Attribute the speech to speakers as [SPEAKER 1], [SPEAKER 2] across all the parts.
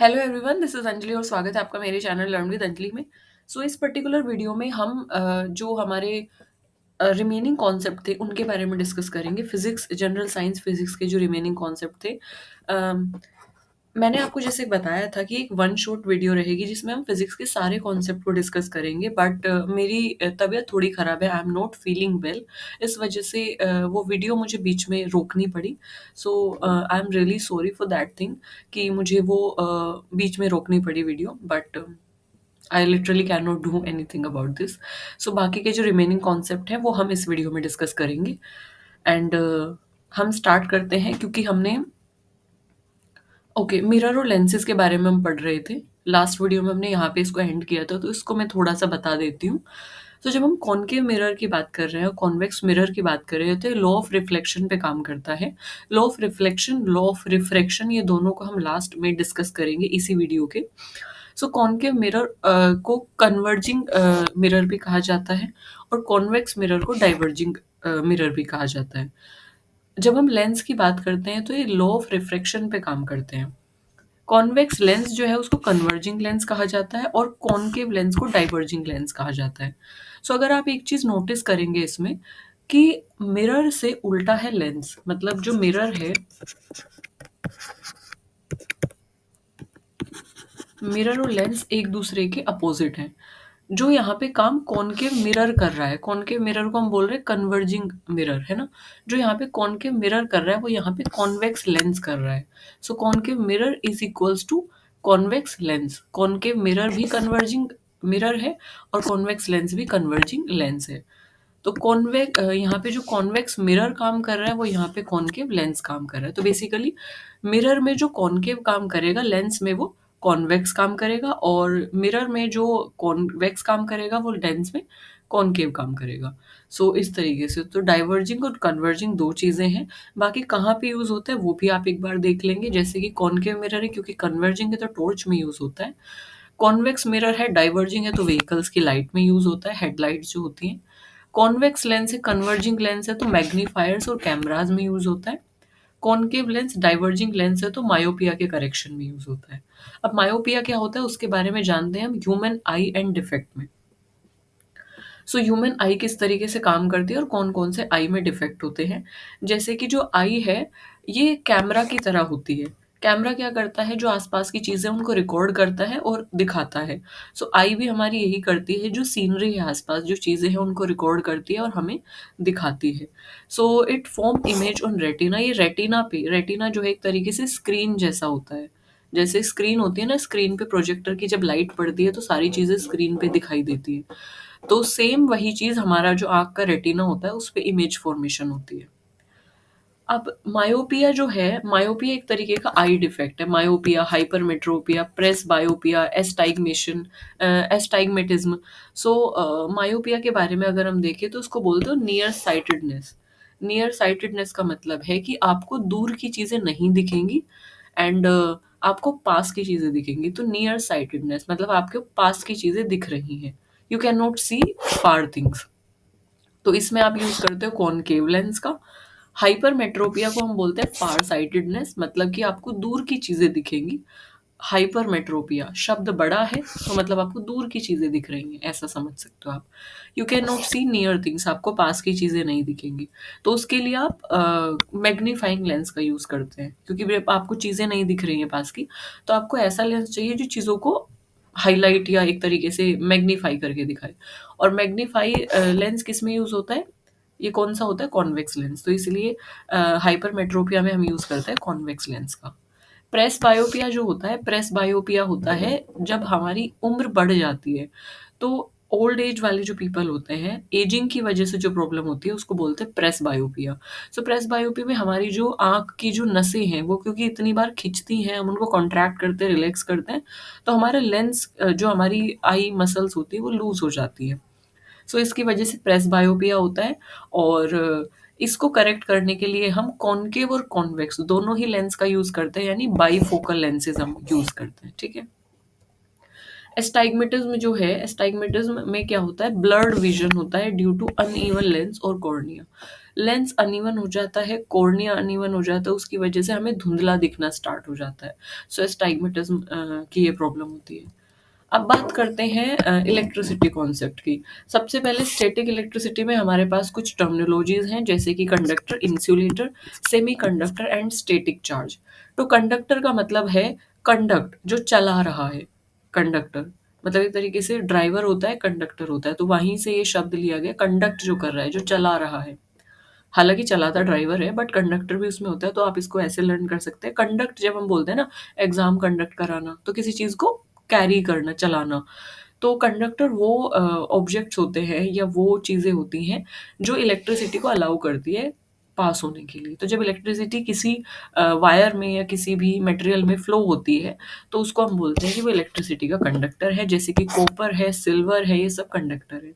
[SPEAKER 1] Hello everyone, this is Anjali और स्वागत है आपका मेरे चैनल लर्न विद अंजलि में। इस पर्टिकुलर वीडियो में हम जो हमारे रिमेनिंग कॉन्सेप्ट थे उनके बारे में डिस्कस करेंगे। फिजिक्स, जनरल साइंस फिजिक्स के जो रिमेनिंग कॉन्सेप्ट थे, मैंने आपको जैसे बताया था कि एक वन शॉट वीडियो रहेगी जिसमें हम फिजिक्स के सारे कॉन्सेप्ट को डिस्कस करेंगे। बट मेरी तबीयत थोड़ी ख़राब है, आई एम नॉट फीलिंग वेल। इस वजह से वो वीडियो मुझे बीच में रोकनी पड़ी। I am really sorry for that thing कि मुझे वो बीच में रोकनी पड़ी video. But I literally can not do anything about this. बाकी के जो रिमेनिंग कॉन्सेप्ट हैं वो हम इस वीडियो में डिस्कस करेंगे। एंड हम स्टार्ट करते हैं क्योंकि हमने ओके, मिरर और लेंसेज के बारे में हम पढ़ रहे थे। लास्ट वीडियो में हमने यहाँ पे इसको एंड किया था, तो इसको मैं थोड़ा सा बता देती हूँ। जब हम कॉनकेव मिरर की बात कर रहे हैं और कॉन्वेक्स मिरर की बात कर रहे होते हैं, लॉ ऑफ रिफ्लेक्शन पे काम करता है। Law of reflection, law of refraction, ये दोनों को हम लास्ट में डिस्कस करेंगे इसी वीडियो के। कॉनकेव मिरर को कन्वर्जिंग मिरर भी कहा जाता है और कॉन्वेक्स मिरर को डाइवर्जिंग मिरर भी कहा जाता है। जब हम लेंस की बात करते हैं तो ये लॉ ऑफ रिफ्रैक्शन पे काम करते हैं। कॉन्वेक्स लेंस जो है उसको कन्वर्जिंग लेंस कहा जाता है और कॉनकेव लेंस को डाइवर्जिंग लेंस कहा जाता है। अगर आप एक चीज नोटिस करेंगे इसमें कि मिरर से उल्टा है लेंस, मतलब जो मिरर है, मिरर और लेंस एक दूसरे के अपोजिट हैं। जो यहाँ पे काम कॉनकेव मिरर कर रहा है, कॉनकेव मिरर को हम बोल रहे हैं कन्वर्जिंग मिरर, है ना। जो यहाँ पे कॉनकेव मिरर कर रहा है वो यहाँ पे कॉन्वेक्स लेंस कर रहा है। Concave mirror is equals to convex lens. Concave mirror भी कन्वर्जिंग मिरर है और कॉन्वेक्स लेंस भी कन्वर्जिंग लेंस है। यहाँ पे जो कॉन्वेक्स मिरर काम कर रहा है वो यहाँ पे कॉनकेव लेंस काम कर रहा है। तो बेसिकली मिरर में जो कॉनकेव काम करेगा, लेंस में वो कॉन्वेक्स काम करेगा, और मिरर में जो कॉन्वेक्स काम करेगा वो लेंस में कॉनकेव काम करेगा। इस तरीके से तो डाइवर्जिंग और कन्वर्जिंग दो चीजें हैं। बाकी कहाँ पे यूज होता है वो भी आप एक बार देख लेंगे। जैसे कि कॉनकेव मिरर है क्योंकि कन्वर्जिंग है तो टॉर्च में यूज होता है। कॉन्वेक्स मिरर है, डाइवर्जिंग है तो व्हीकल्स की लाइट में यूज होता है, हेडलाइट्स जो होती हैं। कॉन्वेक्स लेंस है, कन्वर्जिंग लेंस है तो मैग्नीफायर्स और कैमराज में यूज होता है। कॉनकेव लेंस, डाइवर्जिंग लेंस है तो मायोपिया के करेक्शन में यूज होता है। अब मायोपिया क्या होता है उसके बारे में जानते हैं हम ह्यूमन आई एंड डिफेक्ट में। ह्यूमन आई किस तरीके से काम करती है और कौन कौन से आई में डिफेक्ट होते हैं। जैसे कि जो आई है ये कैमरा की तरह होती है। कैमरा क्या करता है, जो आसपास की चीजें उनको रिकॉर्ड करता है और दिखाता है। आई भी हमारी यही करती है, जो सीनरी है आसपास जो चीजें हैं उनको रिकॉर्ड करती है और हमें दिखाती है। It form image on retina. ये रेटिना पे, रेटिना जो है एक तरीके से स्क्रीन जैसा होता है। जैसे स्क्रीन होती है ना, स्क्रीन पे प्रोजेक्टर की जब लाइट पड़ती है तो सारी चीजें स्क्रीन पे दिखाई देती है। तो सेम वही चीज हमारा जो आँख का रेटिना होता है उस पे इमेज फॉर्मेशन होती है। अब मायोपिया जो है, मायोपिया एक तरीके का आई डिफेक्ट है। मायोपिया, हाइपरमेट्रोपिया, प्रेस बायोपिया, एस्टाइगमेशन, एस्टाइगमेटिज्म। मायोपिया के बारे में अगर हम देखें तो उसको बोलते हो नियर साइटेडनेस। नियर साइटेडनेस का मतलब है कि आपको दूर की चीजें नहीं दिखेंगी एंड आपको पास की चीजें दिखेंगी। तो नियर साइटेडनेस मतलब आपके पास की चीजें दिख रही हैं। You can not see far things. तो इसमें आप यूज करते हो कॉनकेव लेंस का। हाइपरमेट्रोपिया को हम बोलते हैं फार साइटेडनेस, मतलब कि आपको दूर की चीजें दिखेंगी। हाइपरमेट्रोपिया शब्द बड़ा है तो मतलब आपको दूर की चीजें दिख रही हैं, ऐसा समझ सकते हो आप। You can not see near things, आपको पास की चीजें नहीं दिखेंगी। तो उसके लिए आप मैग्नीफाइंग लेंस का यूज करते हैं, क्योंकि जब आपको चीजें नहीं दिख रही हैं पास की तो आपको ऐसा लेंस चाहिए जो चीजों को हाईलाइट या एक तरीके से मैग्नीफाई करके दिखाए। और मैग्नीफाई लेंस किस में यूज होता है, ये कौन सा होता है, कॉन्वेक्स लेंस। तो इसलिए हाइपरमेट्रोपिया में हम यूज करते हैं कॉन्वेक्स लेंस का। प्रेस बायोपिया जो होता है, प्रेस बायोपिया होता है जब हमारी उम्र बढ़ जाती है। तो ओल्ड एज वाले जो पीपल होते हैं, एजिंग की वजह से जो प्रॉब्लम होती है उसको बोलते हैं प्रेस बायोपिया। प्रेस बायोपिया में हमारी जो आंख की जो नसें हैं वो क्योंकि इतनी बार खिंचती हैं, हम उनको कॉन्ट्रैक्ट करते हैं, रिलैक्स करते हैं, तो हमारा लेंस जो हमारी आई मसल्स होती है वो लूज हो जाती है। इसकी वजह से प्रेस बायोपिया होता है। और इसको करेक्ट करने के लिए हम कॉनकेव और कॉन्वेक्स दोनों ही लेंस का यूज करते हैं, यानी बाईफोकल लेंसेज हम यूज करते हैं, ठीक है। एस्टाइग्मेटिज्म जो है, एस्टाइग्मेटिज्म में क्या होता है, ब्लर्ड विजन होता है ड्यू टू अनइवन लेंस और कॉर्निया। लेंस अनइवन हो जाता है, कॉर्निया अनइवन हो जाता है, उसकी वजह से हमें धुंधला दिखना स्टार्ट हो जाता है। सो एस्टाइग्मेटिज्म की ये प्रॉब्लम होती है। अब बात करते हैं इलेक्ट्रिसिटी कॉन्सेप्ट की। सबसे पहले स्टैटिक इलेक्ट्रिसिटी में हमारे पास कुछ टर्मिनोलॉजीज हैं, जैसे कि conductor, insulator, semiconductor and static charge. तो कंडक्टर का मतलब है कंडक्ट, जो चला रहा है। कंडक्टर मतलब एक तरीके से ड्राइवर होता है, कंडक्टर होता है, तो वहीं से ये शब्द लिया गया, कंडक्ट जो कर रहा है, जो चला रहा है। हालांकि चलाता ड्राइवर है, बट कंडक्टर भी उसमें होता है, तो आप इसको ऐसे लर्न कर सकते हैं। कंडक्ट जब हम बोलते हैं ना, एग्जाम कंडक्ट कराना, तो किसी चीज को कैरी करना, चलाना। तो कंडक्टर वो ऑब्जेक्ट्स होते हैं या वो चीजें होती हैं जो इलेक्ट्रिसिटी को अलाउ करती है पास होने के लिए। तो जब इलेक्ट्रिसिटी किसी वायर में या किसी भी मटेरियल में फ्लो होती है, तो उसको हम बोलते हैं कि वो इलेक्ट्रिसिटी का कंडक्टर है। जैसे कि कॉपर है, सिल्वर है, ये सब कंडक्टर है।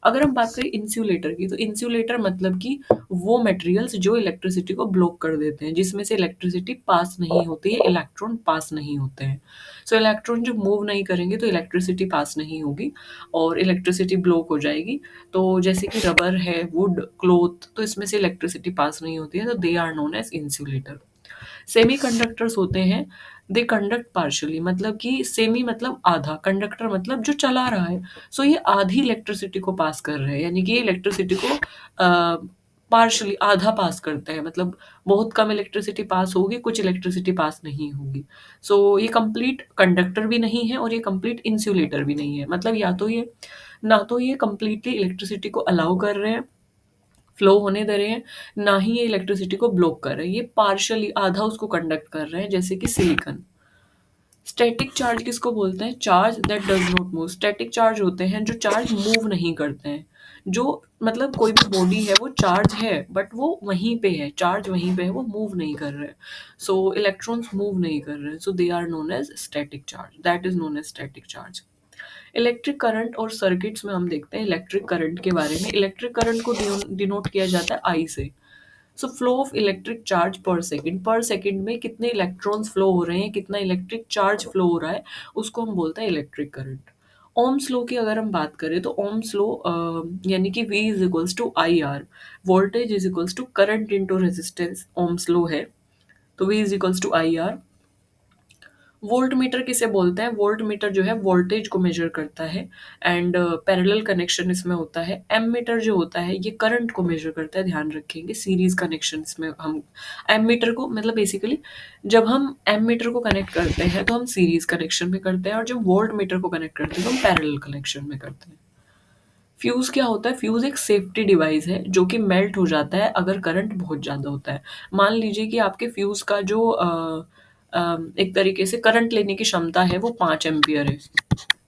[SPEAKER 1] अगर हम बात करें इंसुलेटर की, तो इंसुलेटर मतलब कि वो मटेरियल्स जो इलेक्ट्रिसिटी को ब्लॉक कर देते हैं, जिसमें से इलेक्ट्रिसिटी पास नहीं होती है, इलेक्ट्रॉन पास नहीं होते हैं। सो इलेक्ट्रॉन जब मूव नहीं करेंगे तो इलेक्ट्रिसिटी पास नहीं होगी और इलेक्ट्रिसिटी ब्लॉक हो जाएगी। तो जैसे कि रबर है, वुड, क्लॉथ, तो इसमें से इलेक्ट्रिसिटी पास नहीं होती है, तो they are known as insulator. Semi conductors होते हैं, दे कंडक्ट पार्शली, मतलब कि सेमी मतलब आधा, कंडक्टर मतलब जो चला रहा है। सो ये आधी इलेक्ट्रिसिटी को पास कर रहे हैं, यानी कि ये इलेक्ट्रिसिटी को पार्शली आधा पास करते हैं, मतलब बहुत कम इलेक्ट्रिसिटी पास होगी, कुछ इलेक्ट्रिसिटी पास नहीं होगी। सो ये कंप्लीट कंडक्टर भी नहीं है और ये कंप्लीट इंसुलेटर भी नहीं है। मतलब या तो ये, ना तो ये कंप्लीटली इलेक्ट्रिसिटी को अलाउ कर रहे हैं, फ्लो होने दे रहे हैं, ना ही ये इलेक्ट्रिसिटी को ब्लॉक कर रहे हैं, ये पार्शियली आधा उसको कंडक्ट कर रहे हैं, जैसे कि सिलिकॉन। स्टैटिक चार्ज किसको बोलते हैं, charge that does not move. Static charge होते हैं जो चार्ज मूव नहीं करते हैं, जो मतलब कोई भी बॉडी है वो चार्ज है बट वो वहीं पे है, चार्ज वहीं पे है, वो मूव नहीं कर रहे हैं। सो इलेक्ट्रॉन्स मूव नहीं कर रहे हैं, so they are known as static charge, that is known as static charge. Electric current और सर्किट्स में हम देखते हैं इलेक्ट्रिक करंट के बारे में। इलेक्ट्रिक करंट को डिनोट किया जाता है आई से। So flow of electric charge पर सेकंड में कितने इलेक्ट्रॉन्स फ्लो हो रहे हैं, कितना इलेक्ट्रिक चार्ज फ्लो हो रहा है, उसको हम बोलते हैं इलेक्ट्रिक करंट। ओम्स लॉ की अगर हम बात करें, तो ओम्स लॉ यानी कि V is equals to I R, voltage is equals to current into resistance, ohm's law है। तो V is equals to I R. Volt meter किसे बोलते हैं, वोल्ट मीटर जो है वोल्टेज को मेजर करता है, एंड पैरेलल कनेक्शन इसमें होता है। एम मीटर जो होता है ये करंट को मेजर करता है, ध्यान रखेंगे, सीरीज कनेक्शन इसमें हम एम मीटर को, मतलब बेसिकली जब हम एम मीटर को कनेक्ट करते हैं तो हम सीरीज कनेक्शन में करते हैं, और जब वोल्ट मीटर को कनेक्ट करते हैं तो हम पैरेलल कनेक्शन में करते हैं। फ्यूज क्या होता है, फ्यूज एक सेफ्टी डिवाइस है जो कि मेल्ट हो जाता है अगर करंट बहुत ज़्यादा होता है। मान लीजिए कि आपके फ्यूज का जो एक तरीके से करंट लेने की क्षमता है वो 5 एम्पियर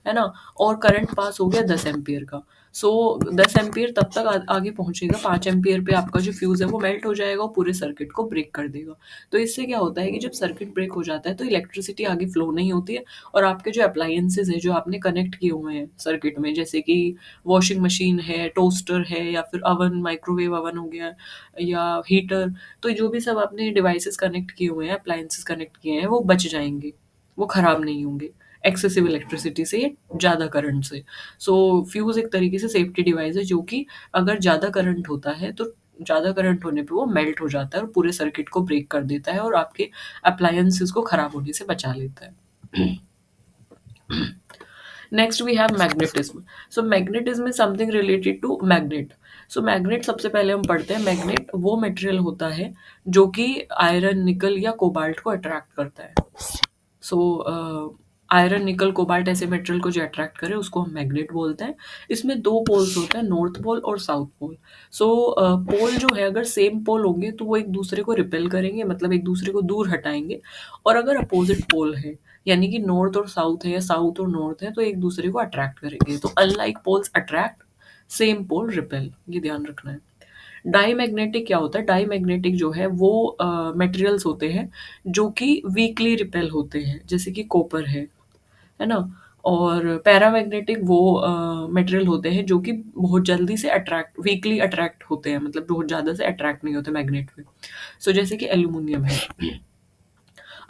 [SPEAKER 1] है ना, और करंट पास हो गया 10 एम्पियर का। सो 10 एम्पियर तब तक आगे पहुंचेगा, 5 एम्पियर पे आपका जो फ्यूज है वो मेल्ट हो जाएगा और पूरे सर्किट को ब्रेक कर देगा। तो इससे क्या होता है कि जब सर्किट ब्रेक हो जाता है तो इलेक्ट्रिसिटी आगे फ्लो नहीं होती है, और आपके जो अप्लायंसेज है जो आपने कनेक्ट किए हुए हैं सर्किट में, जैसे कि वॉशिंग मशीन है, टोस्टर है, या फिर अवन, माइक्रोवेव अवन हो गया, या हीटर, तो जो भी सब आपने डिवाइसेस कनेक्ट किए हुए हैं, अप्लायंसेस कनेक्ट किए हैं, वो बच जाएंगे, वो खराब नहीं होंगे एक्सेसिव इलेक्ट्रिसिटी से या ज़्यादा करंट से। सो फ्यूज़ एक तरीके से सेफ्टी डिवाइस है जो कि अगर ज़्यादा करंट होता है तो ज़्यादा करंट होने पे वो मेल्ट हो जाता है और पूरे सर्किट को ब्रेक कर देता है और आपके अप्लायंसेस को खराब होने से बचा लेता है। Next we have magnetism. So magnetism is something related to magnet. So magnet सबसे पहले हम पढ़ते हैं, मैग्नेट वो मटेरियल होता है जो कि आयरन, निकल या कोबाल्ट को अट्रैक्ट करता है। सो आयरन, निकल, कोबाल्ट ऐसे मेटेरियल को जो अट्रैक्ट करे उसको हम मैग्नेट बोलते हैं। इसमें दो पोल्स होते हैं, नॉर्थ पोल और साउथ पोल। सो पोल जो है अगर सेम पोल होंगे तो वो एक दूसरे को रिपेल करेंगे, मतलब एक दूसरे को दूर हटाएंगे, और अगर अपोजिट पोल है यानी कि नॉर्थ और साउथ है या साउथ और नॉर्थ है तो एक दूसरे को अट्रैक्ट करेंगे। तो unlike poles attract, same pole repel, ये ध्यान रखना है। डाई मैग्नेटिक क्या होता है, डाई मैग्नेटिक जो है वो मटेरियल्स होते हैं जो कि वीकली रिपेल होते हैं, जैसे कि कॉपर है ना। और पैरामैग्नेटिक वो मटेरियल होते हैं जो कि बहुत जल्दी से अट्रैक्ट, वीकली अट्रैक्ट होते हैं, मतलब बहुत ज़्यादा से अट्रैक्ट नहीं होते मैग्नेट पे। सो जैसे कि एल्यूमिनियम है।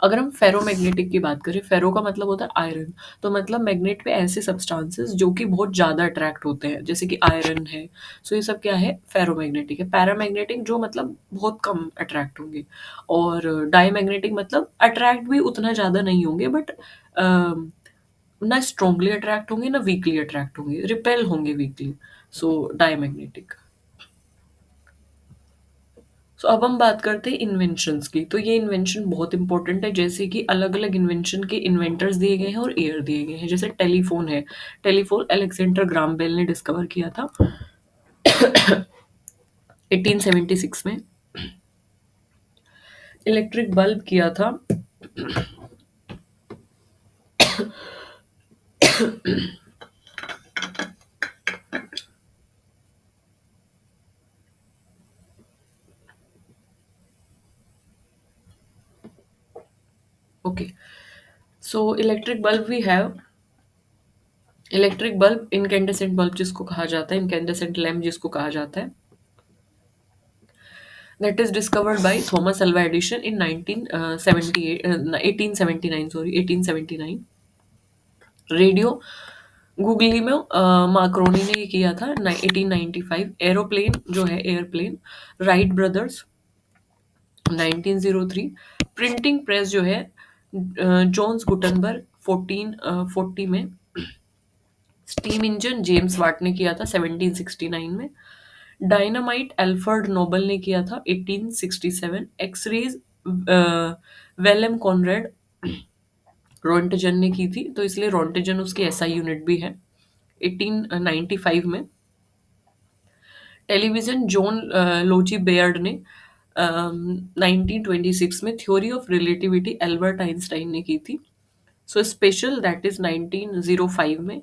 [SPEAKER 1] अगर हम फेरोमैग्नेटिक की बात करें, फेरो का मतलब होता है आयरन, तो मतलब मैग्नेट पे ऐसे सब्सटेंसेस जो कि बहुत ज़्यादा अट्रैक्ट होते हैं, जैसे कि आयरन है। सो ये सब क्या है, फेरोमैग्नेटिक है। पैरामैग्नेटिक जो मतलब बहुत कम अट्रैक्ट होंगे, और डायमैग्नेटिक मतलब अट्रैक्ट भी उतना ज़्यादा नहीं होंगे, बट ना स्ट्रांगली अट्रैक्ट होंगे ना वीकली अट्रैक्ट होंगे, रिपेल होंगे वीकली। सो डायमैग्नेटिक। सो अब हम बात करते हैं इन्वेंशंस की। तो ये इन्वेंशन बहुत इंपॉर्टेंट है, जैसे कि अलग अलग इन्वेंशन के इन्वेंटर्स दिए गए हैं और ईयर दिए गए हैं। जैसे टेलीफोन है, टेलीफोन अलेक्जेंडर ग्राम बेल ने डिस्कवर किया था 1876 में। इलेक्ट्रिक बल्ब किया था, okay. So electric bulb we have, electric bulb incandescent bulb जिसको कहा जाता है, इनकेंडेसेंट लैम्प जिसको कहा जाता है, that is discovered by Thomas Alva Edison in 1978, 1879, sorry, 1879। Radio googly में मार्कोनी ने ये किया था 1895। एरोप्लेन जो है, airplane, Wright brothers 1903। Printing press जो है, जॉन्स गुटनबर्ग 1440 में। स्टीम इंजन जेम्स वाट ने किया था 1769 में। डायनामाइट एल्फ्रेड नोबल ने किया था 1867। एक्सरेज वेलेम कॉनरेड रोंटेजन ने की थी, तो इसलिए रोंटेजन उसकी एसआई यूनिट भी है 1895 में। टेलीविजन जॉन लोची बेयर्ड ने 1926 में। Theory of relativity Albert Einstein ने की थी। सो स्पेशल दैट इज 1905 में।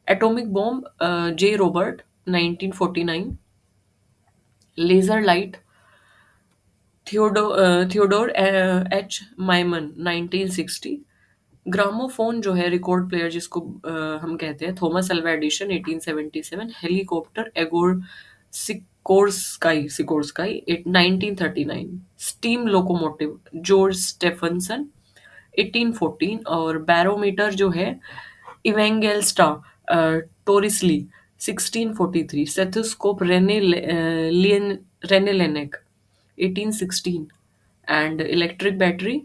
[SPEAKER 1] Atomic bomb J Robert 1949। Laser light Theodore H Maiman 1960। Gramophone जो है, रिकॉर्ड प्लेयर जिसको हम कहते हैं, Thomas Alva addition 1877। Helicopter Igor Sikorsky 1939। Steam locomotive George Stephenson 1814। और बैरोमीटर जो है, Evangelista Torricelli 1643। Stethoscope Rene Laennec 1816। And electric battery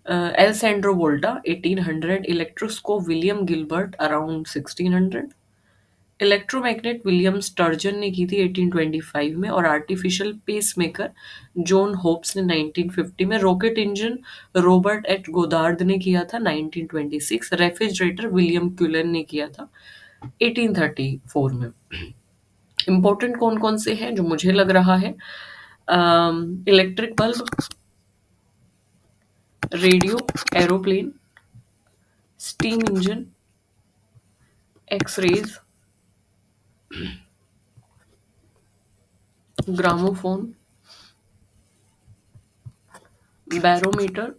[SPEAKER 1] Alessandro Volta 1800। Electroscope William Gilbert around 1600। Electromagnet William Sturgeon ने की थी 1825 में। और आर्टिफिशियल पेसमेकर जॉन होप्स ने 1950 में। Rocket engine Robert H Goddard ने किया था 1926। रेफ्रिजरेटर विलियम क्यूलन ने किया था 1834 में। इम्पोर्टेंट कौन कौन से हैं जो मुझे लग रहा है, electric bulb, radio, aeroplane, steam engine, x-rays, gramophone, barometer,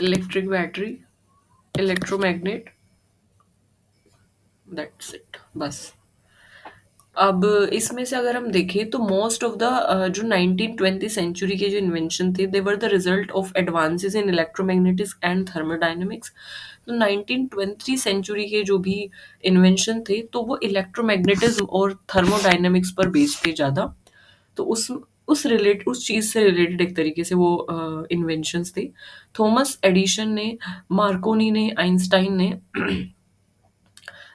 [SPEAKER 1] electric battery, electromagnet, that's it, बस। अब इसमें से अगर हम देखें तो मोस्ट ऑफ द जो 1920 सेंचुरी के जो इन्वेंशन थे, they were the result of advances in electromagnetics and thermodynamics. तो 1920 सेंचुरी के जो भी इन्वेंशन थे, तो वो इलेक्ट्रोमैग्नेटिज्म और थर्मोडायनेमिक्स पर बेस्ड थे ज़्यादा। तो उस चीज़ से रिलेटेड एक तरीके से वो इन्वेंशंस थे। थॉमस एडिशन ने, मार्कोनी ने, आइंस्टाइन ने,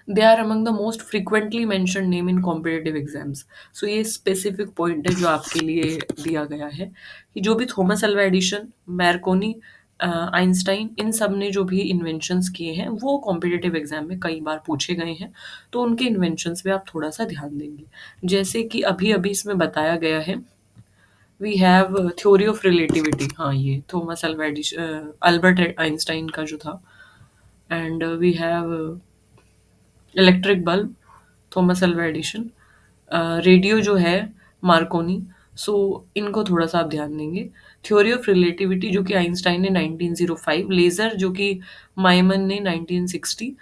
[SPEAKER 1] they are among the most frequently mentioned name in competitive exams. So ये स्पेसिफिक पॉइंट है जो आपके लिए दिया गया है, कि जो भी Thomas Alva Edison, Marconi, Einstein, इन सब ने जो भी इन्वेंशंस किए हैं वो कॉम्पिटिटिव एग्जाम में कई बार पूछे गए हैं। तो उनके इन्वेंशंस पे आप थोड़ा सा ध्यान देंगे। जैसे कि अभी अभी इसमें बताया गया है, we have theory of relativity, हाँ ये Thomas Alva Edison, Albert Einstein का जो था। And we have electric bulb, Thomas Alva Edison. Radio जो है, मार्कोनी। सो इनको थोड़ा सा आप ध्यान देंगे। थ्योरी ऑफ रिलेटिविटी जो कि आइंस्टाइन ने 1905। लेज़र जो कि माइमन ने 1960।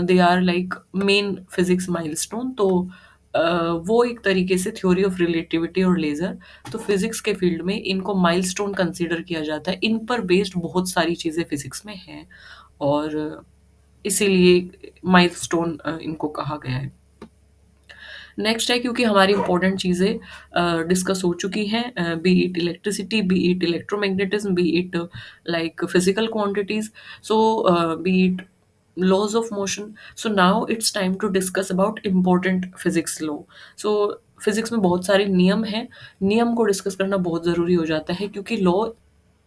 [SPEAKER 1] They are like main physics milestone. तो वो एक तरीके से थ्योरी ऑफ रिलेटिविटी और लेज़र, तो फिज़िक्स के फील्ड में इनको माइलस्टोन कंसीडर किया जाता है। इन पर बेस्ड बहुत सारी चीज़ें फिज़िक्स में हैं और इसीलिए माइलस्टोन इनको कहा गया है। नेक्स्ट है, क्योंकि हमारी इंपॉर्टेंट चीज़ें डिस्कस हो चुकी हैं, B it electricity, B it electromagnetism, B it like physical quantities, so B it laws of motion. So now it's time to discuss about important physics law. So physics में बहुत सारे नियम हैं, नियम को डिस्कस करना बहुत ज़रूरी हो जाता है क्योंकि लॉ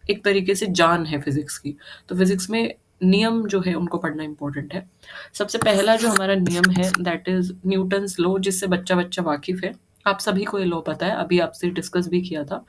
[SPEAKER 1] एक तरीके से जान है फिजिक्स की। तो फिजिक्स में नियम जो है उनको पढ़ना इंपॉर्टेंट है। सबसे पहला जो हमारा नियम है दैट इज न्यूटन्स लॉ, जिससे बच्चा बच्चा वाकिफ है। आप सभी को ये लॉ पता है, अभी आपसे डिस्कस भी किया था।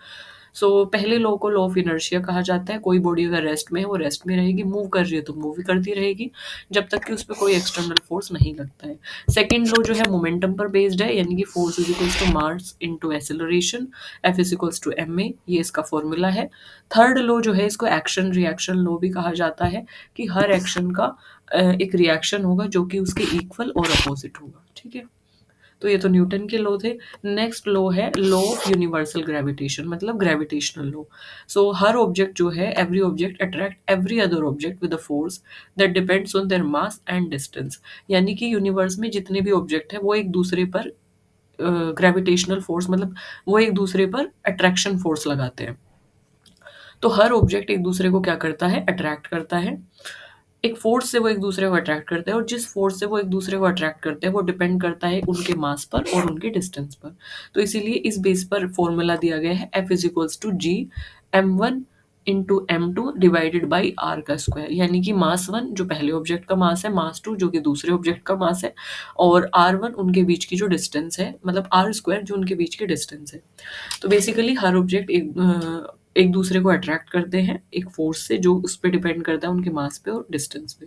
[SPEAKER 1] पहले लॉ को लॉ ऑफ इनर्शिया कहा जाता है। कोई बॉडी अगर रेस्ट में है वो रेस्ट में रहेगी, मूव कर रही है तो मूव ही करती रहेगी जब तक कि उस पर कोई एक्सटर्नल फोर्स नहीं लगता है। सेकेंड लॉ जो है मोमेंटम पर बेस्ड है, यानी कि force is equals to mass into acceleration, F is equals to M A, ये इसका फॉर्मूला है। थर्ड लॉ जो है इसको एक्शन रिएक्शन लॉ भी कहा जाता है कि हर एक्शन का एक रिएक्शन होगा जो कि उसके इक्वल और अपोजिट होगा। ठीक है, तो ये तो न्यूटन के लॉ थे। नेक्स्ट लॉ है लॉ ऑफ यूनिवर्सल ग्रेविटेशन, मतलब ग्रेविटेशनल लॉ। हर ऑब्जेक्ट जो है, every object attract every other object with a force that depends on their mass and distance. यानी कि यूनिवर्स में जितने भी ऑब्जेक्ट हैं वो एक दूसरे पर ग्रेविटेशनल फोर्स, मतलब वो एक दूसरे पर अट्रैक्शन फोर्स लगाते हैं। तो हर ऑब्जेक्ट एक दूसरे को क्या करता है, अट्रैक्ट करता है। एक फोर्स से वो एक दूसरे को अट्रैक्ट करते हैं और जिस फोर्स से वो एक दूसरे को अट्रैक्ट करते हैं वो डिपेंड करता है उनके मास पर और उनके डिस्टेंस पर। तो इसीलिए इस बेस पर फॉर्मूला दिया गया है, F is equals to G M one into M two divided by R का स्क्वायर। यानी कि मास वन जो पहले ऑब्जेक्ट का मास है, मास टू जो कि दूसरे ऑब्जेक्ट का मास है, और आर वन उनके बीच की जो डिस्टेंस है, मतलब आर स्क्वायर जो उनके बीच की डिस्टेंस है। तो बेसिकली हर ऑब्जेक्ट एक दूसरे को अट्रैक्ट करते हैं एक फोर्स से जो उस पर डिपेंड करता है उनके मास पे और डिस्टेंस पे।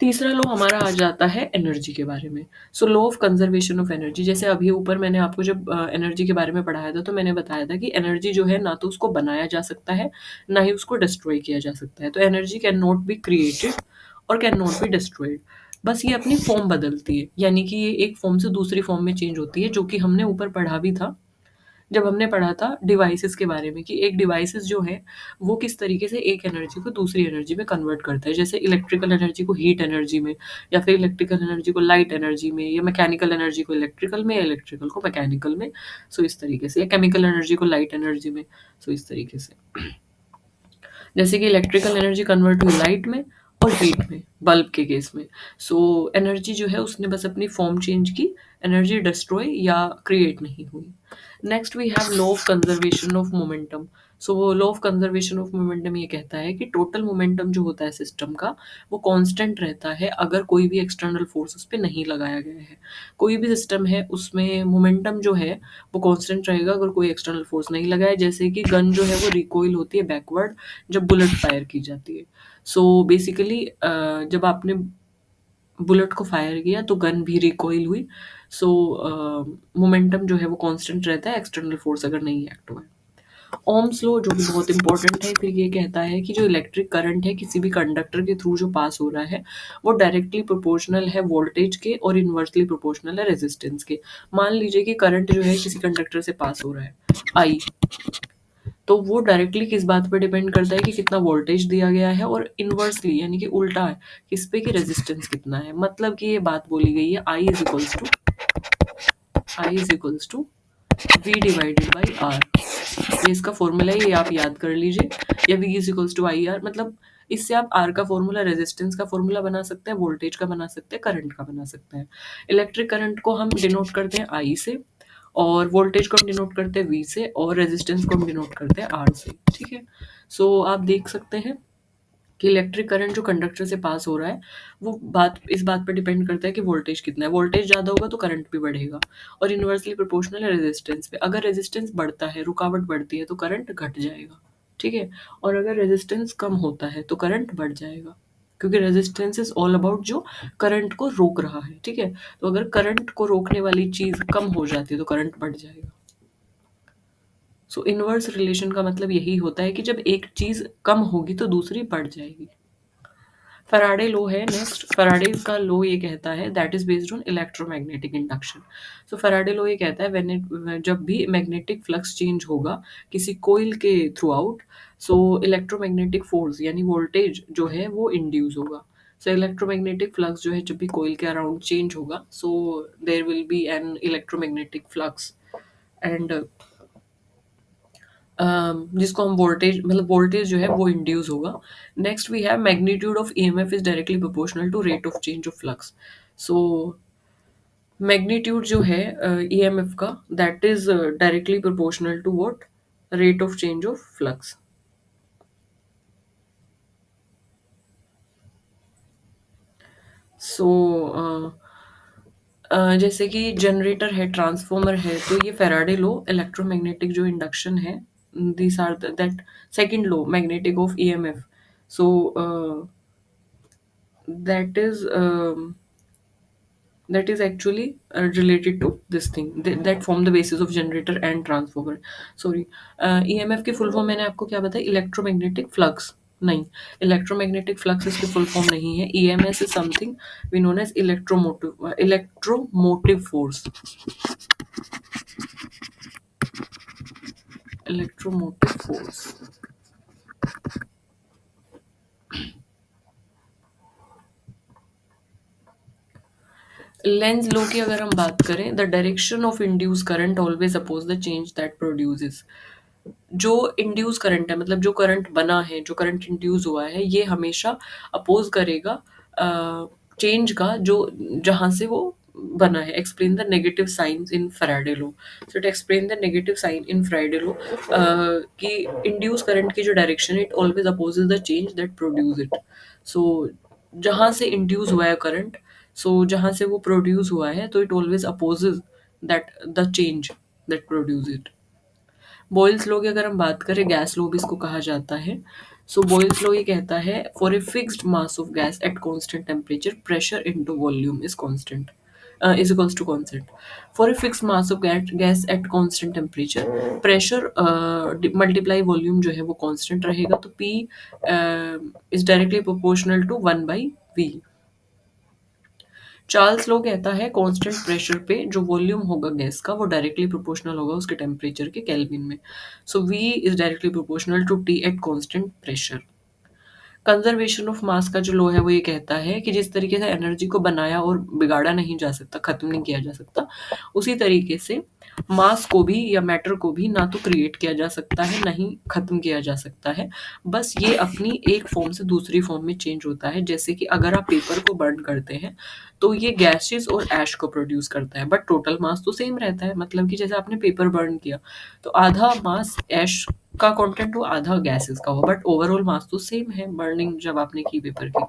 [SPEAKER 1] तीसरा लॉ हमारा आ जाता है एनर्जी के बारे में। Law of conservation of energy, जैसे अभी ऊपर मैंने आपको जब एनर्जी के बारे में पढ़ाया था तो मैंने बताया था कि एनर्जी जो है ना तो उसको बनाया जा सकता है ना ही उसको डिस्ट्रॉय किया जा सकता है। तो energy can not be created और कैन नॉट बी डिस्ट्रॉयड, बस ये अपनी फॉर्म बदलती है, यानी कि ये एक फॉर्म से दूसरी फॉर्म में चेंज होती है, जो कि हमने ऊपर पढ़ा भी था जब हमने पढ़ा था डिवाइसेस के बारे में कि एक डिवाइसेस जो है वो किस तरीके से एक एनर्जी को दूसरी एनर्जी में कन्वर्ट करता है। जैसे इलेक्ट्रिकल एनर्जी को हीट एनर्जी में, या फिर इलेक्ट्रिकल एनर्जी को लाइट एनर्जी में, या मैकेनिकल एनर्जी को इलेक्ट्रिकल में, या इलेक्ट्रिकल को मैकेनिकल में। इस तरीके से, या केमिकल एनर्जी को लाइट एनर्जी में। इस तरीके से जैसे कि इलेक्ट्रिकल एनर्जी कन्वर्ट हुई लाइट में और हीट में बल्ब के केस में। एनर्जी जो है उसने बस अपनी फॉर्म चेंज की, एनर्जी डिस्ट्रॉय या क्रिएट नहीं हुई। Next we have law of conservation of momentum. Law of conservation of momentum ये कहता है कि टोटल मोमेंटम जो होता है सिस्टम का वो कांस्टेंट रहता है अगर कोई भी एक्सटर्नल फोर्स उस पर नहीं लगाया गया है। कोई भी सिस्टम है उसमें मोमेंटम जो है वो कांस्टेंट रहेगा अगर कोई एक्सटर्नल फोर्स नहीं लगाया। जैसे कि गन जो है वो रिकॉइल होती है बैकवर्ड जब बुलेट फायर की जाती है। बेसिकली जब आपने बुलेट को फायर किया तो गन भी रिकॉइल हुई। मोमेंटम जो है वो कांस्टेंट रहता है एक्सटर्नल फोर्स अगर नहीं एक्ट हुआ है। ओम्स लॉ जो कि बहुत इंपॉर्टेंट है, फिर ये कहता है कि जो इलेक्ट्रिक करंट है किसी भी कंडक्टर के थ्रू जो पास हो रहा है वो डायरेक्टली प्रोपोर्शनल है वोल्टेज के और इनवर्सली प्रोपोर्शनल है रेजिस्टेंस के। मान लीजिए कि करंट जो है किसी कंडक्टर से पास हो रहा है आई, तो वो डायरेक्टली किस बात पर डिपेंड करता है कि कितना वोल्टेज दिया गया है, और इनवर्सली यानी कि उल्टा है किस पे कि रेजिस्टेंस कितना है। मतलब कि ये बात बोली गई है I is equals to V divided by R. ये इसका फॉर्मूला है, ये आप याद कर लीजिए, या V is equals to I R. मतलब इससे आप आर का फॉर्मूला, रेजिस्टेंस का फॉर्मूला बना सकते हैं, वोल्टेज का बना सकते हैं, करंट का बना सकते हैं। इलेक्ट्रिक करंट को हम डिनोट करते हैं आई से, और वोल्टेज को हम डिनोट करते हैं वी से, और रेजिस्टेंस को हम डिनोट करते हैं आर से। ठीक है, आप देख सकते हैं कि इलेक्ट्रिक करंट जो कंडक्टर से पास हो रहा है वो इस बात पर डिपेंड करता है कि वोल्टेज कितना है। वोल्टेज ज़्यादा होगा तो करंट भी बढ़ेगा, और इनवर्सली प्रोपोर्शनल है रेजिस्टेंस पे। अगर रेजिस्टेंस बढ़ता है, रुकावट बढ़ती है, तो करंट घट जाएगा। ठीक है, और अगर रेजिस्टेंस कम होता है तो करंट बढ़ जाएगा, क्योंकि रेजिस्टेंस इज ऑल अबाउट जो करंट को रोक रहा है। ठीक है, तो अगर करंट को रोकने वाली चीज़ कम हो जाती है तो करंट बढ़ जाएगा। इनवर्स रिलेशन का मतलब यही होता है कि जब एक चीज़ कम होगी तो दूसरी बढ़ जाएगी। फैराडे लो है नेक्स्ट। फैराडे का लो ये कहता है that is based on electromagnetic induction. So Faraday law ये कहता है व्हेन इट, जब भी मैग्नेटिक फ्लक्स चेंज होगा किसी कोइल के थ्रू आउट, सो इलेक्ट्रोमैग्नेटिक फोर्स यानी वोल्टेज जो है वो इंड्यूस होगा। सो इलेक्ट्रोमैग्नेटिक फ्लक्स जो है जब भी कोइल के अराउंड चेंज होगा, so there will be an electromagnetic flux and जिसको हम वोल्टेज, मतलब वोल्टेज जो है वो इंड्यूस होगा। Next we have magnitude of EMF is directly proportional to rate of change of flux. So magnitude जो है ईएमएफ का, that is directly proportional to what, rate of change of flux. So जैसे कि generator है, transformer है, तो ये Faraday law electromagnetic जो इंडक्शन है, this are that second law magnetic of EMF. So that is that is actually related to this thing that form the basis of generator and transformer. Sorry, EMF की full form मैंने आपको क्या बताया, electromagnetic flux नहीं, electromagnetic flux इसकी full form नहीं है। EMS is something we known as electromotive force, electromotive force. Lenz law की अगर हम बात करें, the direction of induce current always oppose the change that produces. जो इंड्यूस करंट है, मतलब जो करंट बना है, जो करंट इंड्यूस हुआ है, ये हमेशा अपोज करेगा चेंज का जो जहां से वो बना है। Explain the negative science in Faraday law. So it explain the negative sign in Faraday law कि इंड्यूस करंट की जो डायरेक्शन है, it always opposes the change that produce it. So जहां से इंड्यूस हुआ है करंट, सो जहां से वो प्रोड्यूस हुआ है, तो it always opposes that the change that produce it. Boyle's law की अगर हम बात करें, गैस लॉ भी इसको कहा जाता है। सो बॉयल्स लॉ ये कहता है for a fixed mass of gas at constant temperature pressure into volume is constant is equals to constant. For a fixed mass of gas at constant temperature, pressure multiply volume जो है वो constant रहेगा, तो P is directly proportional to 1/V। Charles law कहता है constant pressure पे जो volume होगा गैस का, वो डायरेक्टली प्रोपोर्शनल होगा उसके टेम्परेचर के केल्विन में। So V is directly proportional to T at constant pressure. Conservation of mass का जो लॉ है वो ये कहता है कि जिस तरीके से एनर्जी को बनाया और बिगाड़ा नहीं जा सकता, खत्म नहीं किया जा सकता, उसी तरीके से मास को भी या मैटर को भी ना तो क्रिएट किया जा सकता है, ना ही खत्म किया जा सकता है। बस ये अपनी एक फॉर्म से दूसरी फॉर्म में चेंज होता है। जैसे कि अगर आप पेपर को बर्न करते हैं तो ये गैसेस और ऐश को प्रोड्यूस करता है, बट टोटल मास तो सेम रहता है। मतलब कि जैसे आपने पेपर बर्न किया तो आधा मास ऐश का कंटेंट हो, आधा गैसेस का हो, बट ओवरऑल मास तो सेम है बर्निंग जब आपने की पेपर की।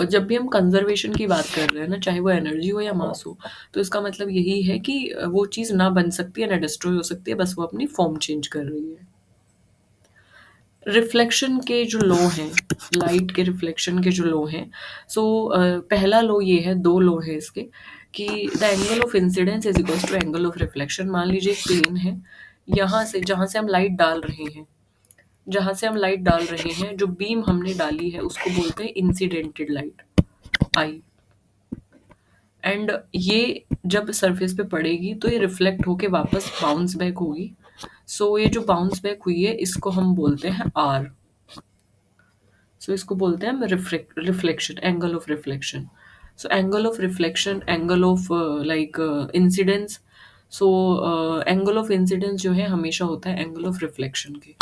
[SPEAKER 1] जब भी हम कंजर्वेशन की बात कर रहे हैं ना, चाहे वो एनर्जी हो या मास हो, तो इसका मतलब यही है कि वो चीज़ ना बन सकती है ना डिस्ट्रॉय हो सकती है, बस वो अपनी फॉर्म चेंज कर रही है। रिफ्लेक्शन के जो लॉ हैं, लाइट के रिफ्लेक्शन के जो लॉ हैं, पहला लॉ ये है, दो लॉ है इसके, कि the angle of incidence is equals to angle of reflection. मान लीजिए एक प्लेन है, यहाँ से जहाँ से हम लाइट डाल रहे हैं, जहाँ से हम लाइट डाल रहे हैं, जो बीम हमने डाली है उसको बोलते हैं इंसिडेंटेड लाइट, आई। एंड ये जब सरफेस पे पड़ेगी तो ये रिफ्लेक्ट होके वापस बाउंस बैक होगी। ये जो बाउंस बैक हुई है इसको हम बोलते हैं आर। इसको बोलते हैं हम reflection, angle of reflection. Angle of reflection, angle of like incidence. Angle of incidence जो है हमेशा होता है एंगल ऑफ रिफ्लेक्शन के।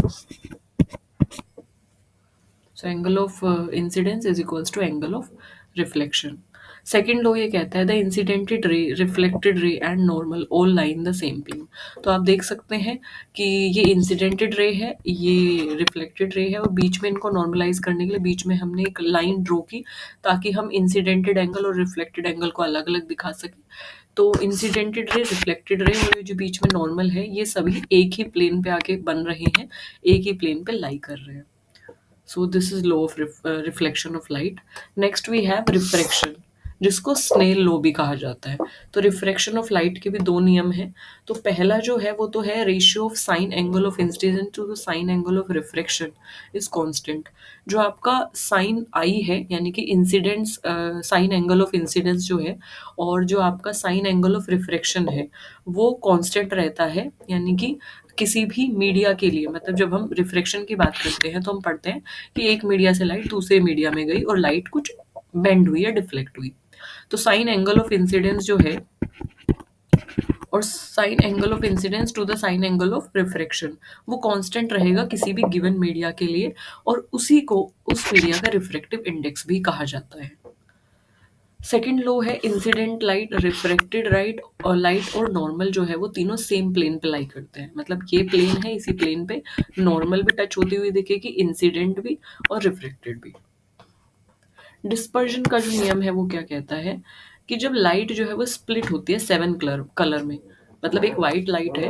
[SPEAKER 1] Angle of incidence is equals to angle of reflection. Second law ये कहता है the incidented ray, reflected ray and normal all lie in the same plane. तो आप देख सकते हैं कि ये इंसिडेंटेड रे है, ये रिफ्लेक्टेड रे है, और बीच में इनको नॉर्मलाइज करने के लिए बीच में हमने एक लाइन ड्रॉ की ताकि हम इंसिडेंटेड एंगल और रिफ्लेक्टेड एंगल को अलग अलग दिखा सकें। तो इंसिडेंटेड रे, रिफ्लेक्टेड रे और जो बीच में नॉर्मल है, ये सभी एक ही प्लेन पे आके बन रहे हैं, एक ही प्लेन पे लाई कर रहे हैं। So this is law of reflection of light. Next we have refraction. जिसको स्नेल लॉ भी कहा जाता है। तो रिफ्रैक्शन ऑफ लाइट के भी दो नियम हैं। तो पहला जो है वो तो है ratio of sine angle of incidence to the sine angle of refraction is constant. जो आपका साइन आई है यानी कि incidence sine angle of incidence जो है, और जो आपका साइन एंगल ऑफ रिफ्रैक्शन है वो कांस्टेंट रहता है। यानी कि किसी भी मीडिया के लिए, मतलब जब हम रिफ्रैक्शन की बात करते हैं तो हम पढ़ते हैं कि एक मीडिया से लाइट दूसरे मीडिया में गई और लाइट कुछ बेंड हुई या डिफ्लेक्ट हुई। तो साइन एंगल ऑफ इंसिडेंस जो है, और sine angle of incidence to the sine angle of refraction, वो कांस्टेंट रहेगा किसी भी गिवन मीडिया के लिए, और उसी को उस मीडिया का रिफ्रैक्टिव इंडेक्स भी कहा जाता है। सेकेंड लो है इंसिडेंट लाइट, रिफ्रैक्टेड लाइट और लाइट और नॉर्मल जो है वो तीनों सेम प्लेन पे लाई करते हैं। मतलब ये प्लेन है, इसी प्लेन पे नॉर्मल भी टच होती हुई दिखेगी, इंसिडेंट भी और रिफ्लेक्टेड भी। डिस्पर्जन का जो नियम है वो क्या कहता है कि जब लाइट जो है वो स्प्लिट होती है सेवन कलर में, मतलब एक वाइट लाइट है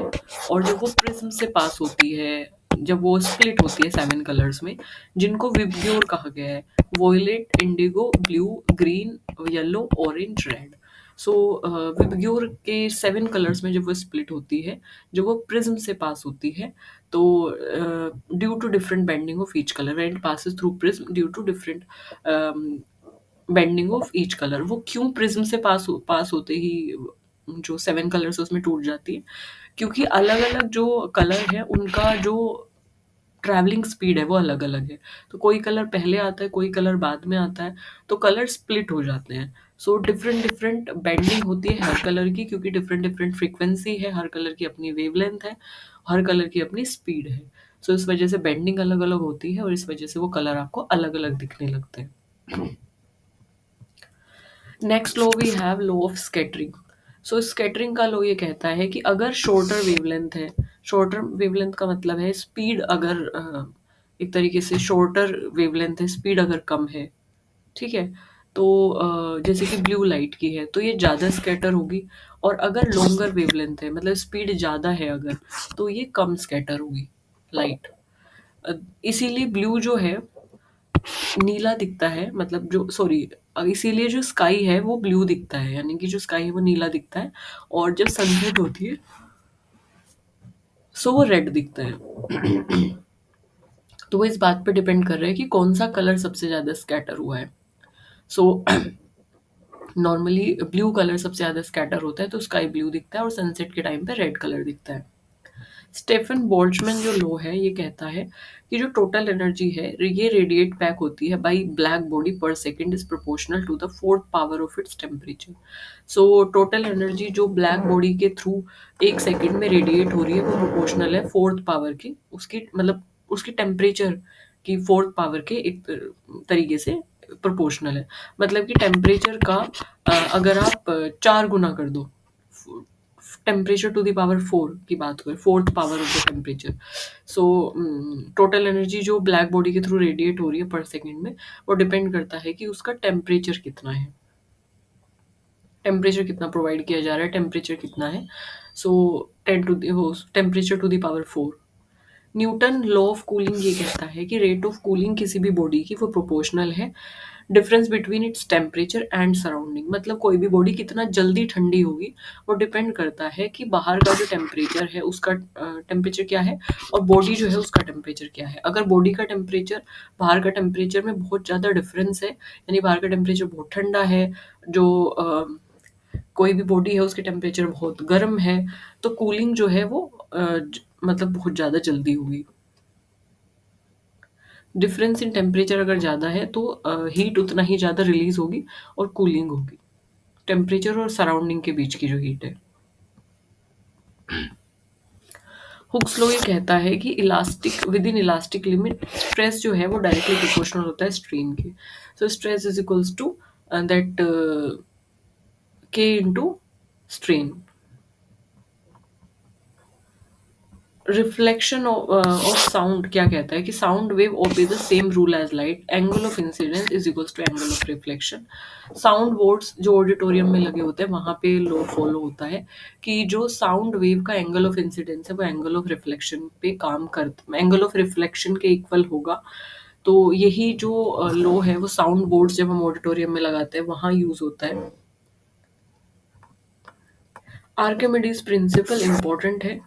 [SPEAKER 1] और जब वो प्रिज्म से पास होती है, जब वो स्प्लिट होती है सेवन कलर्स में, जिनको विबग्योर कहा गया है, violet, indigo, blue, green, yellow, orange, red. So VIBGYOR के सेवन कलर्स में जब वो स्प्लिट होती है, जब वो प्रिज्म से पास होती है, तो due to different bending of each colour, when it passes through prism due to different bending of each colour, वो क्यों प्रिज्म से पास होते ही जो सेवन कलर्स है उसमें टूट जाती है, क्योंकि अलग अलग जो कलर है उनका जो ट्रैवलिंग स्पीड है वो अलग अलग है। तो कोई कलर पहले आता है, कोई कलर बाद में आता है, तो कलर स्प्लिट हो जाते हैं। सो डिफरेंट डिफरेंट बेंडिंग होती है हर कलर की, क्योंकि डिफरेंट डिफरेंट फ्रीक्वेंसी है, हर कलर की अपनी वेवलेंथ है, हर कलर की अपनी स्पीड है। सो इस वजह से बेंडिंग अलग अलग होती है और इस वजह से वो कलर आपको अलग अलग दिखने लगते हैं। Next law we have law of scattering. So scattering का लॉ ये कहता है कि अगर शॉर्टर वेवलेंथ है, शॉर्टर वेवलेंथ का मतलब है स्पीड, अगर एक तरीके से शॉर्टर वेवलेंथ है, स्पीड अगर कम है, ठीक है, तो जैसे कि ब्लू लाइट की है तो ये ज़्यादा स्कैटर होगी, और अगर लॉन्गर वेवलेंथ है, मतलब स्पीड ज़्यादा है अगर, तो ये कम स्कैटर होगी लाइट। इसीलिए ब्लू जो है नीला दिखता है, मतलब जो सॉरी, इसीलिए जो स्काई है वो ब्लू दिखता है, यानी कि जो स्काई है वो नीला दिखता है, और जब सनसेट होती है सो वो रेड दिखता है। तो वो इस बात पे डिपेंड कर रहा है कि कौन सा कलर सबसे ज़्यादा स्कैटर हुआ है। सो नॉर्मली ब्लू कलर सबसे ज़्यादा स्कैटर होता है तो स्काई ब्लू दिखता है, और सनसेट के टाइम पे रेड कलर दिखता है। स्टेफन बोल्ट्जमैन जो लॉ है ये कहता है कि जो टोटल एनर्जी है ये रेडिएट बैक होती है बाई ब्लैक बॉडी पर second is proportional to the fourth power of its temperature. So total energy जो ब्लैक बॉडी के थ्रू एक सेकेंड में रेडिएट हो रही है वो प्रोपोर्शनल है फोर्थ पावर की, उसकी मतलब उसकी टेम्परेचर की फोर्थ पावर के एक तरीके से प्रोपोर्शनल है। मतलब कि टेम्परेचर का अगर आप 4 गुना कर दो, टेम्परेचर टू द पावर 4 की बात करें, fourth power of the temperature, so total energy जो ब्लैक बॉडी के थ्रू रेडिएट हो रही है पर सेकेंड में, वो डिपेंड करता है कि उसका टेम्परेचर कितना है, टेम्परेचर कितना प्रोवाइड किया जा रहा है, टेम्परेचर कितना है। So 10 to temperature to the power 4। Newton law of cooling ये कहता है कि रेट ऑफ कूलिंग किसी भी बॉडी की वो प्रोपोर्शनल है difference between its temperature and surrounding. मतलब कोई भी बॉडी कितना जल्दी ठंडी होगी वो डिपेंड करता है कि बाहर का जो टेम्परेचर है उसका टेम्परेचर क्या है, और बॉडी जो है उसका टेम्परेचर क्या है। अगर बॉडी का टेम्परेचर बाहर का टेम्परेचर में बहुत ज़्यादा डिफरेंस है, यानी बाहर का टेम्परेचर बहुत ठंडा है, जो कोई भी बॉडी है उसके टेम्परेचर बहुत गर्म है, तो कूलिंग जो है वो मतलब बहुत ज़्यादा जल्दी होगी। डिफरेंस इन टेम्परेचर अगर ज़्यादा है तो हीट उतना ही ज़्यादा रिलीज होगी और कूलिंग होगी, टेम्परेचर और सराउंडिंग के बीच की जो हीट है। हुक्स लॉ ये कहता है कि elastic within elastic limit stress जो है वो डायरेक्टली प्रोपोर्शनल होता है स्ट्रेन के। So stress is equals to that K into strain. Reflection of sound क्या कहता है कि sound wave obey the same rule as light, angle of incidence is equals to angle of reflection. Sound boards जो auditorium में लगे होते हैं वहां पे लॉ फॉलो होता है कि जो साउंड वेव का एंगल ऑफ इंसिडेंस है वो एंगल ऑफ रिफ्लेक्शन पे काम कर, एंगल ऑफ रिफ्लेक्शन के इक्वल होगा। तो यही जो लॉ है वो साउंड बोर्ड्स जब हम ऑडिटोरियम में लगाते हैं वहाँ यूज़ होता है। आर्किमिडीज प्रिंसिपल इम्पोर्टेंट है।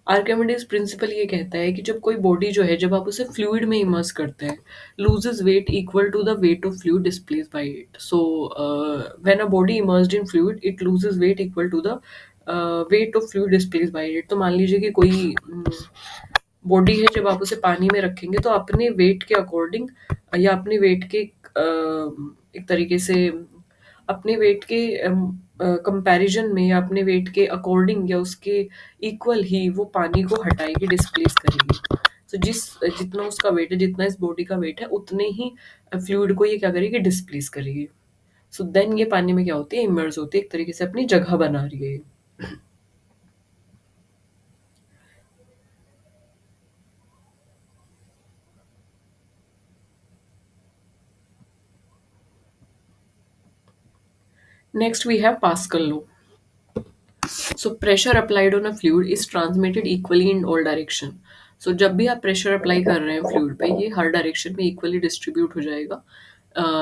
[SPEAKER 1] आर्किमिडीज प्रिंसिपल ये कहता है कि जब कोई बॉडी जो है जब आप उसे फ्लूइड में इमर्स करते हैं, loses weight equal to the weight of fluid displaced by it. So when a body immersed in fluid it loses weight equal to the weight of fluid displaced by it. तो मान लीजिए कि कोई body है, जब आप उसे पानी में रखेंगे तो अपने वेट के अकॉर्डिंग या अपने वेट के एक तरीके से अपने वेट के कंपैरिजन में या अपने वेट के अकॉर्डिंग या उसके इक्वल ही वो पानी को हटाएगी, डिस्प्लेस करेगी। तो जितना उसका वेट है, जितना इस बॉडी का वेट है, उतने ही फ्लूइड को ये क्या करेगी, डिस्प्लेस करेगी। सो देन ये पानी में क्या होती है, इमर्ज होती है, एक तरीके से अपनी जगह बना रही है ये। Next we have Pascal law. So pressure applied on a fluid is transmitted equally in all direction. So जब भी आप प्रेशर अप्लाई कर रहे हैं फ्लूइड पे, ये हर डायरेक्शन में इक्वली डिस्ट्रीब्यूट हो जाएगा।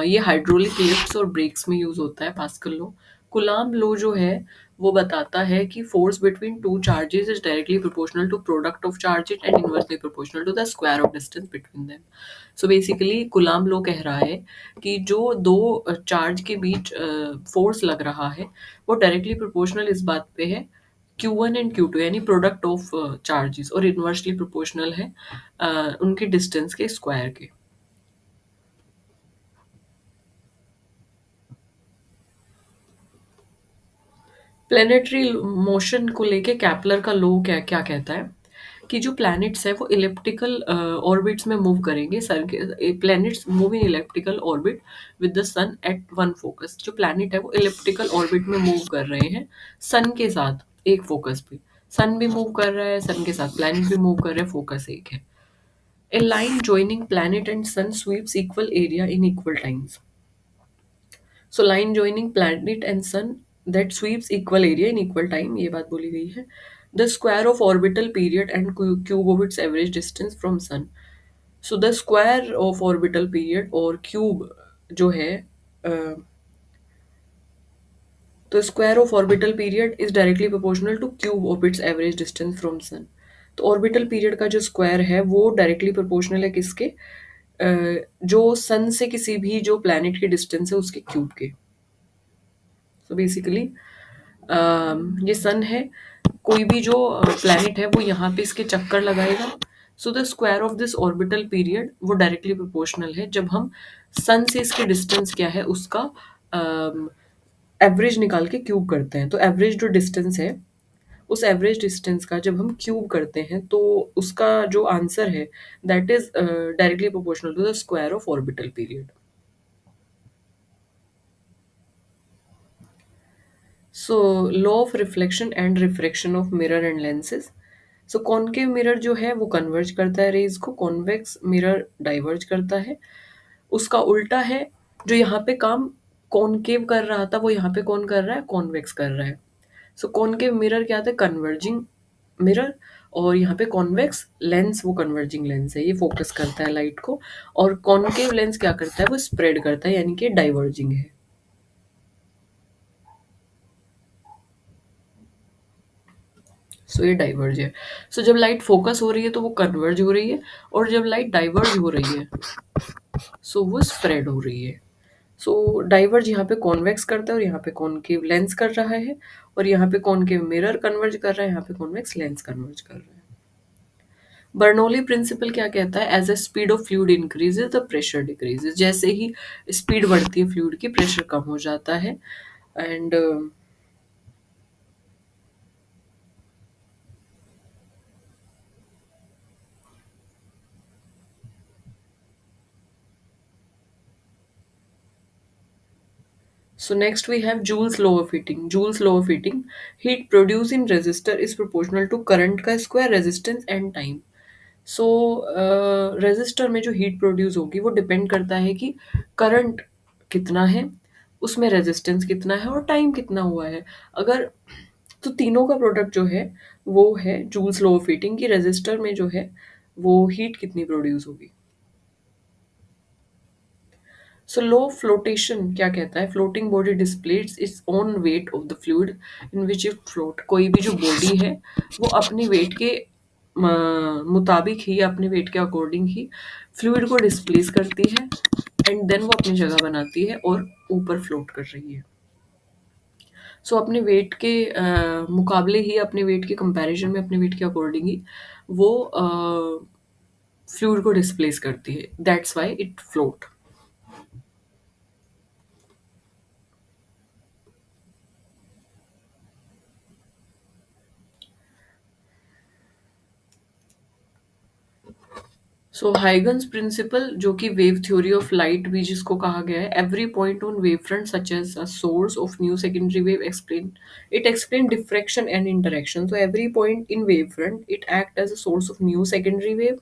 [SPEAKER 1] ये हाइड्रोलिक लिफ्ट्स और ब्रेक्स में यूज होता है पास्कल लॉ। कुलाम्ब लॉ जो है वो बताता है कि force between two charges is directly proportional to product of charges and inversely proportional to the square of distance between them. So basically Coulomb law कह रहा है कि जो दो चार्ज के बीच फोर्स लग रहा है वो डायरेक्टली प्रोपोर्शनल इस बात पे है, Q1 एंड Q2 यानी प्रोडक्ट ऑफ चार्जेस, और इनवर्सली प्रोपोर्शनल है उनके डिस्टेंस के स्क्वायर के। प्लेनेटरी मोशन को लेके कैपलर का लॉ क्या क्या कहता है कि जो प्लैनेट्स है वो इलिप्टिकल ऑर्बिट्स में मूव करेंगे। सन के planets move in elliptical orbit with the sun at one focus. जो प्लैनेट है वो इलिप्टिकल ऑर्बिट में मूव कर रहे हैं सन के साथ एक फोकस पे। सन भी मूव कर रहा है सन के साथ, प्लैनेट भी मूव कर रहे हैं, फोकस एक है। A line joining planet and sun sweeps equal area in equal times. So line joining planet and sun that sweeps equal area in equal time, ये बात बोली गई है। The square of orbital period and cube of its average distance from sun. So the square of orbital period और cube जो है तो square of orbital period is directly proportional to cube of its average distance from sun. तो orbital period का जो square है वो directly proportional है किसके, जो सन से किसी भी जो प्लैनेट की डिस्टेंस है उसके क्यूब के। सो बेसिकली ये सन है, कोई भी जो प्लैनेट है वो यहाँ पे इसके चक्कर लगाएगा। So the square of this orbital period वो डायरेक्टली प्रोपोर्शनल है जब हम सन से इसके डिस्टेंस क्या है उसका एवरेज निकाल के क्यूब करते हैं। तो एवरेज जो डिस्टेंस है उस एवरेज डिस्टेंस का जब हम क्यूब करते हैं तो उसका जो आंसर है that is directly proportional to the square of orbital period. So law of reflection and refraction of mirror and lenses. So concave mirror जो है वो कन्वर्ज करता है रेज को, कॉन्वेक्स मिरर डाइवर्ज करता है। उसका उल्टा है, जो यहाँ पे काम कॉनकेव कर रहा था वो यहाँ पे कौन कर रहा है, कॉन्वेक्स कर रहा है। सो कॉनकेव मिरर क्या था, कन्वर्जिंग मिरर, और यहाँ पे कॉन्वेक्स लेंस वो कन्वर्जिंग लेंस है, ये फोकस करता है लाइट को। और कॉनकेव लेंस क्या करता है, वो स्प्रेड करता है यानी कि डाइवर्जिंग है। सो ये डाइवर्ज है। सो जब लाइट फोकस हो रही है तो वो कन्वर्ज हो रही है, और जब लाइट डाइवर्ज हो रही है सो वो स्प्रेड हो रही है। सो डाइवर्ज यहाँ पे कॉन्वेक्स करता है और यहाँ पे कॉनकेव लेंस कर रहा है, और यहाँ पे कॉनकेव मिरर कन्वर्ज कर रहा है, यहाँ पे कॉन्वेक्स लेंस कन्वर्ज कर रहा है। बर्नौली प्रिंसिपल क्या कहता है, as a speed of fluid increases the pressure decreases. जैसे ही स्पीड बढ़ती है फ्लूइड की, प्रेशर कम हो जाता है। And so next we have Joule's law of heating. Joule's law of heating, heat produced in resistor is proportional to current का square, resistance and time. So resistor में जो हीट प्रोड्यूस होगी वो depend करता है कि करंट कितना है, उसमें रेजिस्टेंस कितना है और टाइम कितना हुआ है। अगर तो तीनों का प्रोडक्ट जो है वो है जूल्स लॉ ऑफ हीटिंग की रेजिस्टर में जो है वो हीट कितनी प्रोड्यूस होगी। सो लो फ्लोटेशन क्या कहता है, floating body displace its own weight of the fluid in which it float. कोई भी जो बॉडी है वो अपने वेट के मुताबिक ही, अपने वेट के अकॉर्डिंग ही फ्लूइड को डिस्प्लेस करती है, एंड देन वो अपनी जगह बनाती है और ऊपर फ्लोट कर रही है। सो अपने वेट के मुकाबले ही, अपने वेट के कंपैरिजन में, अपने वेट के अकॉर्डिंग ही वो फ्लूइड को डिस्प्लेस करती है, that's why it float. So Huygens principle, जो कि वेव थ्योरी ऑफ लाइट भी जिसको कहा गया है, every point on wave front such as a source of new secondary wave explain, it explain diffraction and interaction. So every point in wave front it act as a source of new secondary wave.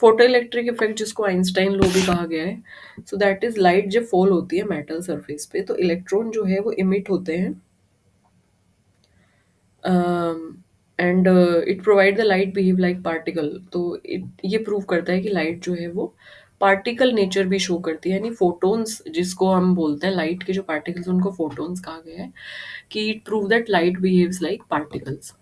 [SPEAKER 1] Photo electric effect जिसको Einstein law भी कहा गया है, so that is light जब fall होती है metal surface पे तो इलेक्ट्रॉन जो है वो इमिट होते हैं, and it provide the light behave like particle. तो ये प्रूव करता है कि लाइट जो है वो पार्टिकल नेचर भी शो करती है, यानी फोटोन्स जिसको हम बोलते हैं, लाइट के जो पार्टिकल्स उनको फोटोन्स कहा गया है, कि it prove that light behaves like particles.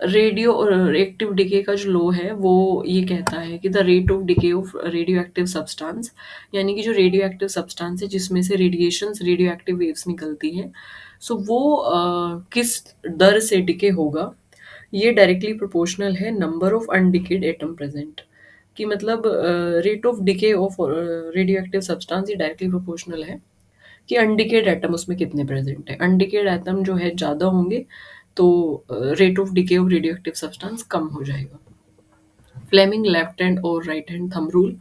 [SPEAKER 1] Radio active decay का जो लॉ है वो ये कहता है कि the rate of decay of radio active substance, यानी कि जो रेडियो एक्टिव सब्सटेंस है जिसमें से रेडिएशंस, रेडियो एक्टिव वेव्स निकलती हैं, सो वो किस दर से डिके होगा, ये डायरेक्टली प्रोपोर्शनल है नंबर ऑफ अनडिकेड एटम प्रेजेंट। कि मतलब rate of decay of radio active substance ये डायरेक्टली प्रोपोर्शनल है कि अनडिकेड एटम उसमें कितने प्रेजेंट है। अनडिकेड एटम जो है ज़्यादा होंगे तो rate of decay of radio active substance कम हो जाएगा। फ्लेमिंग लेफ्ट हैंड और right hand thumb rule.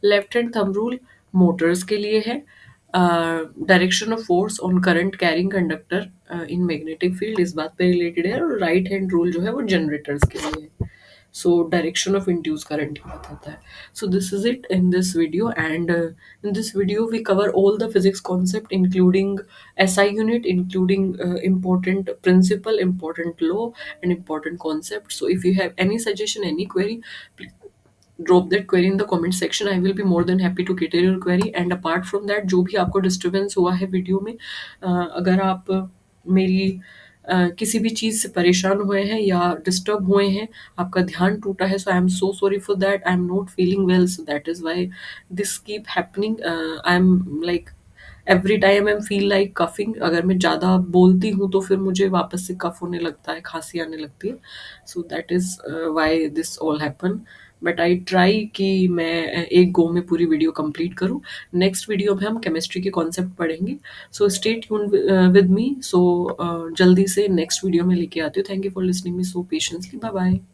[SPEAKER 1] Left hand thumb rule motors के लिए है, direction of force on current carrying conductor in magnetic field इस बात पे रिलेटेड है, और राइट हैंड रूल जो है वो जनरेटर्स के लिए है, so direction of induced current की बताता है। So this is it in this video, and in this video we cover all the physics concept including SI unit, including important principle, important law, and important concept. So if you have any suggestion, any query, please drop that query in the comment section. I will be more than happy to cater your query. And apart from that, जो भी आपको disturbance हुआ है video में, अगर आप मेरी किसी भी चीज़ से परेशान हुए हैं या डिस्टर्ब हुए हैं, आपका ध्यान टूटा है, so I am so sorry for that. I am not feeling well, so that is why this keep happening. I am like every time I feel like coughing. अगर मैं ज़्यादा बोलती हूँ तो फिर मुझे वापस से कफ होने लगता है, खांसी आने लगती है, so that is why this all happen. But I try कि मैं एक गो में पूरी वीडियो कंप्लीट करूँ। नेक्स्ट वीडियो में हम केमिस्ट्री के कॉन्सेप्ट पढ़ेंगे, so stay tune with me. So जल्दी से नेक्स्ट वीडियो में लेके आती हूँ। Thank you for listening me so patiently. Bye bye.